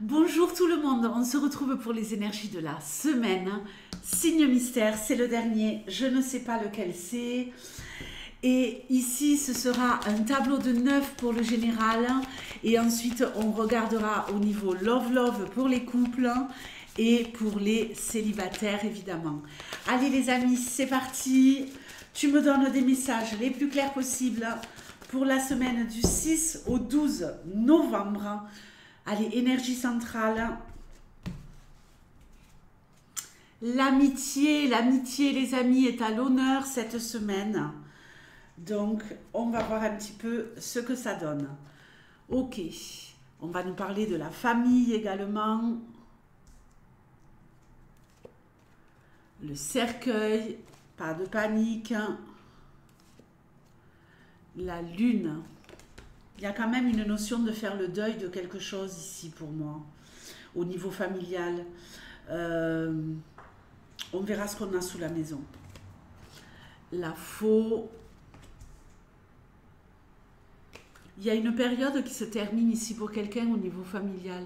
Bonjour tout le monde, on se retrouve pour les énergies de la semaine. Signe mystère, c'est le dernier, je ne sais pas lequel c'est. Et ici, ce sera un tableau de 9 pour le général. Et ensuite, on regardera au niveau love pour les couples et pour les célibataires, évidemment. Allez les amis, c'est parti. Tu me donnes des messages les plus clairs possibles pour la semaine du 6 au 12 novembre. Allez, énergie centrale. L'amitié, les amis, est à l'honneur cette semaine. Donc, on va voir un petit peu ce que ça donne. Ok, on va nous parler de la famille également. Le cercueil, pas de panique. La lune. Il y a quand même une notion de faire le deuil de quelque chose ici pour moi, au niveau familial. On verra ce qu'on a sous la maison. La faux. Il y a une période qui se termine ici pour quelqu'un au niveau familial.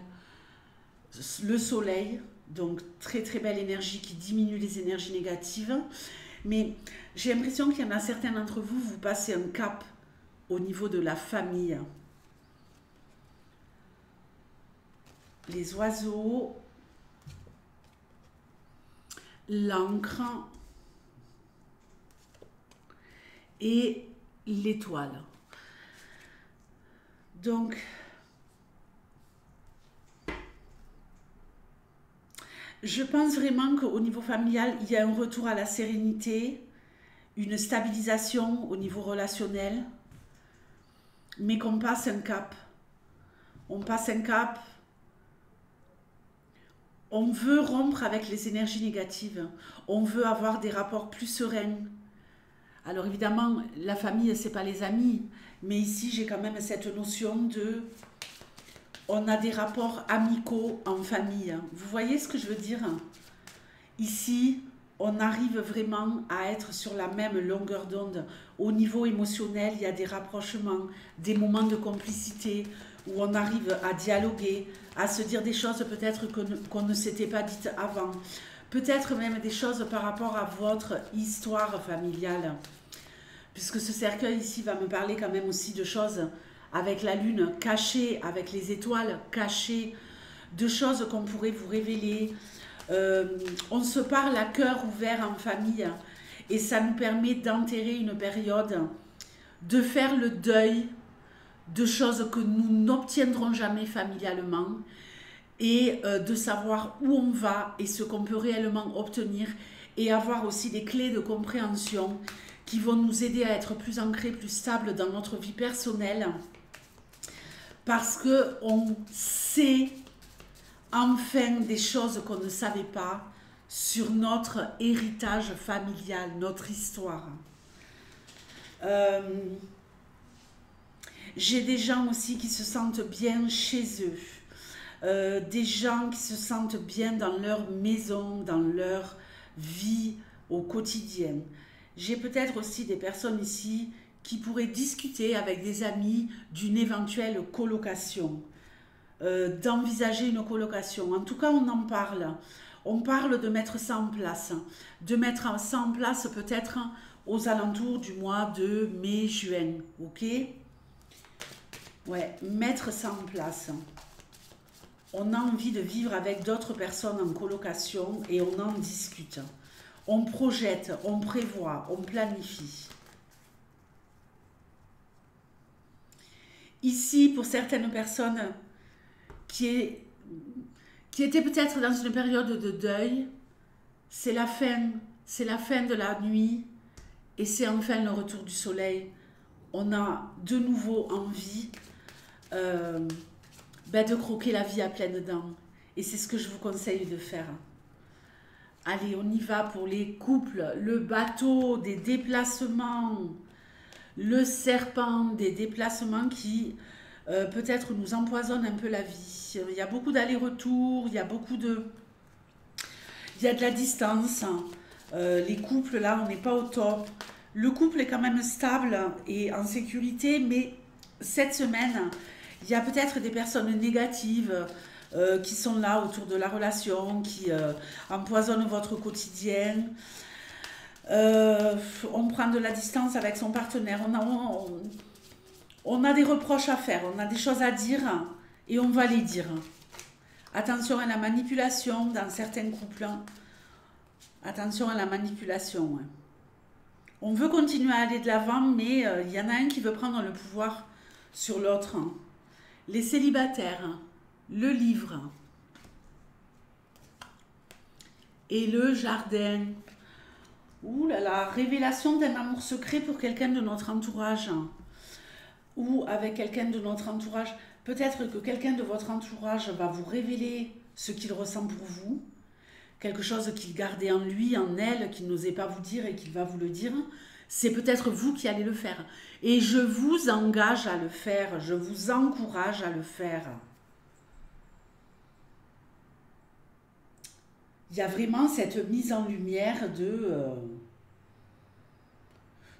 Le soleil, donc très très belle énergie qui diminue les énergies négatives. Mais j'ai l'impression qu'il y en a certains d'entre vous, vous passez un cap au niveau de la famille. Les oiseaux, l'encre et l'étoile. Donc, je pense vraiment qu'au niveau familial, il y a un retour à la sérénité, une stabilisation au niveau relationnel, mais qu'on passe un cap. On passe un cap. On veut rompre avec les énergies négatives. On veut avoir des rapports plus sereins. Alors évidemment, la famille, c'est pas les amis. Mais ici, j'ai quand même cette notion de... On a des rapports amicaux en famille. Vous voyez ce que je veux dire? Ici, on arrive vraiment à être sur la même longueur d'onde. Au niveau émotionnel, il y a des rapprochements, des moments de complicité où on arrive à dialoguer, à se dire des choses peut-être qu'on ne s'était pas dites avant. Peut-être même des choses par rapport à votre histoire familiale. Puisque ce cercueil ici va me parler quand même aussi de choses avec la lune cachée, avec les étoiles cachées, de choses qu'on pourrait vous révéler. On se parle à cœur ouvert en famille et ça nous permet d'enterrer une période, de faire le deuil de choses que nous n'obtiendrons jamais familialement et de savoir où on va et ce qu'on peut réellement obtenir et avoir aussi des clés de compréhension qui vont nous aider à être plus ancrés, plus stables dans notre vie personnelle parce qu'on sait enfin des choses qu'on ne savait pas sur notre héritage familial, notre histoire. J'ai des gens aussi qui se sentent bien chez eux, des gens qui se sentent bien dans leur maison, dans leur vie au quotidien. J'ai peut-être aussi des personnes ici qui pourraient discuter avec des amis d'une éventuelle colocation. D'envisager une colocation. En tout cas, on en parle. On parle de mettre ça en place. De mettre ça en place peut-être aux alentours du mois de mai-juin. Ok? Ouais, mettre ça en place. On a envie de vivre avec d'autres personnes en colocation et on en discute. On projette, on prévoit, on planifie. Ici, pour certaines personnes qui était peut-être dans une période de deuil, c'est la fin de la nuit et c'est enfin le retour du soleil. On a de nouveau envie de croquer la vie à pleines dents et c'est ce que je vous conseille de faire. Allez, on y va pour les couples, le bateau, des déplacements, le serpent, des déplacements qui peut-être nous empoisonnent un peu la vie. Il y a beaucoup d'allers-retours, il y a de la distance. Les couples, là, on n'est pas au top. Le couple est quand même stable et en sécurité, mais cette semaine, il y a peut-être des personnes négatives, qui sont là autour de la relation, qui empoisonnent votre quotidien. On prend de la distance avec son partenaire, on a des reproches à faire, on a des choses à dire et on va les dire. Attention à la manipulation dans certains couples. Attention à la manipulation. On veut continuer à aller de l'avant, mais il y en a un qui veut prendre le pouvoir sur l'autre. Les célibataires, le livre et le jardin. Ouh là là, révélation d'un amour secret pour quelqu'un de notre entourage. Ou avec quelqu'un de notre entourage. Peut-être que quelqu'un de votre entourage va vous révéler ce qu'il ressent pour vous. Quelque chose qu'il gardait en lui, en elle, qu'il n'osait pas vous dire et qu'il va vous le dire. C'est peut-être vous qui allez le faire. Et je vous engage à le faire. Je vous encourage à le faire. Il y a vraiment cette mise en lumière de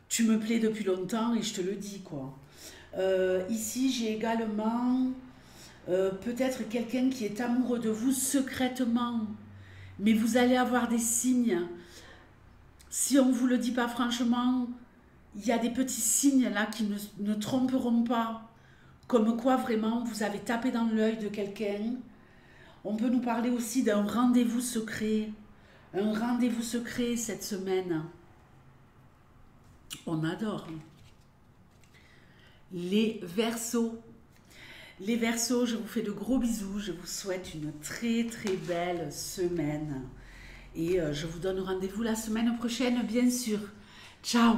tu me plais depuis longtemps et je te le dis, quoi. Ici, j'ai également peut-être quelqu'un qui est amoureux de vous secrètement, mais vous allez avoir des signes. Si on ne vous le dit pas franchement, il y a des petits signes là qui ne tromperont pas. Comme quoi, vraiment, vous avez tapé dans l'œil de quelqu'un. On peut nous parler aussi d'un rendez-vous secret. Un rendez-vous secret cette semaine. On adore. Les Verseaux. Les Verseaux, je vous fais de gros bisous. Je vous souhaite une très très belle semaine. Et je vous donne rendez-vous la semaine prochaine, bien sûr. Ciao!